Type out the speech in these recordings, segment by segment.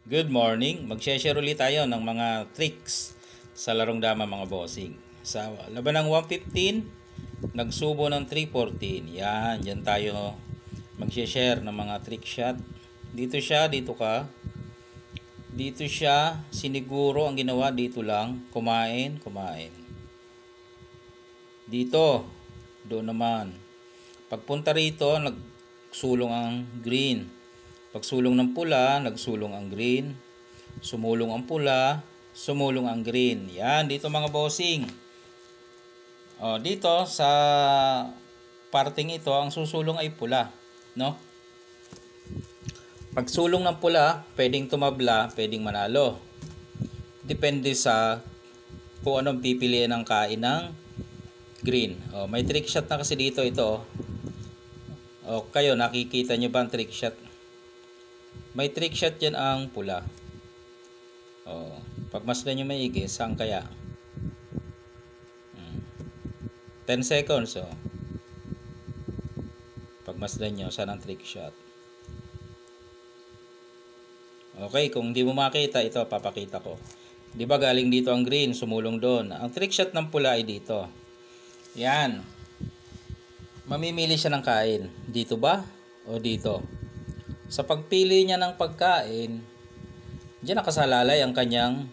Good morning. Mag-share ulit tayo ng mga tricks sa larong dama mga bossing. Sa laban ng 115, nagsubo ng 314. Yan, dyan tayo mag-share ng mga trick shot. Dito siya, dito ka. Dito siya, siniguro ang ginawa dito lang. Kumain. Dito, doon naman. Pagpunta rito, nagsulong ang green. Pagsulong ng pula, nagsulong ang green. Sumulong ang pula, sumulong ang green. Yan, dito mga bossing. Dito sa parting ito, ang susulong ay pula, no? Pagsulong ng pula, pwedeng tumabla, pwedeng manalo. Depende sa kung anong pipiliin ng kain ng green. May trick shot na kasi dito ito. Kayo, nakikita nyo ba ang trick shot? May trick shot yan ang pula. Pagmasdan nyo maigi, saan kaya? 10 seconds. Pagmasdan nyo, saan ang trick shot? Okay, kung hindi mo makita, ito papakita ko. Di ba galing dito ang green, sumulong doon. Ang trick shot ng pula ay dito. Yan. Mamimili siya ng kain. Dito ba? O dito? Sa pagpili niya ng pagkain, diyan nakasalalay ang kanyang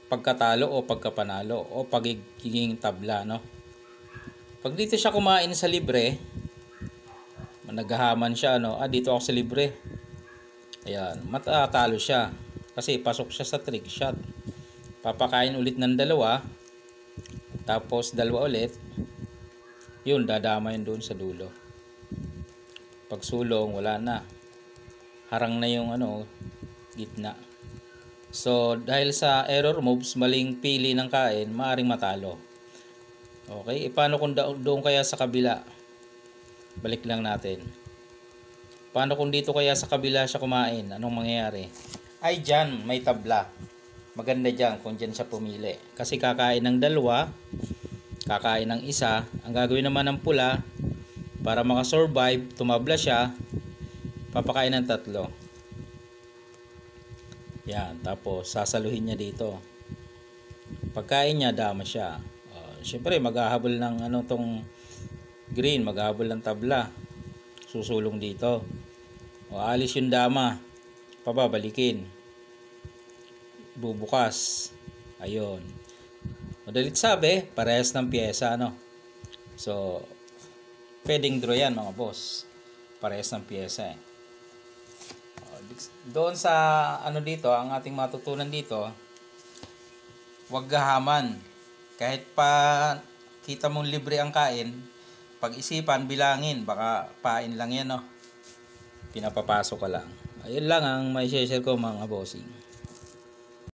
pagkatalo o pagkapanalo o pagiging tabla, no? Pag dito siya kumain sa libre, naghahaman siya, no? Dito ako sa libre. Ayan, matatalo siya kasi pasok siya sa trick shot. Papakain ulit ng dalawa, tapos dalawa ulit. Yun, dadama yun doon sa dulo. Pagsulong, wala na. Harang na yung gitna. So, dahil sa error moves, maling pili ng kain, maaring matalo. Okay, paano kung doon kaya sa kabila? Balik lang natin. Paano kung dito kaya sa kabila siya kumain? Anong mangyayari? Ay, dyan, may tabla. Maganda dyan kung dyan siya pumili. Kasi kakain ng dalawa, kakain ng isa. Ang gagawin naman ng pula, para makasurvive, tumabla siya, papakain ng tatlo. Yan, tapos sasaluhin niya dito. Pagkain niya, dama siya. Siyempre, maghahabol ng tong green, maghahabol ng tabla. Susulong dito. Alis yung dama. Pababalikin. Bubukas. Ayun. Madalit sabi, parehas ng pyesa, So, pwedeng draw yan mga boss. Parehas ng pyesa eh. Doon sa dito, ang ating matutunan dito, huwag gahaman. Kahit pa kita mong libre ang kain, pag-isipan, bilangin, baka pain lang yan, Pinapapasok ka lang. Ayun lang ang may share ko mga bossing.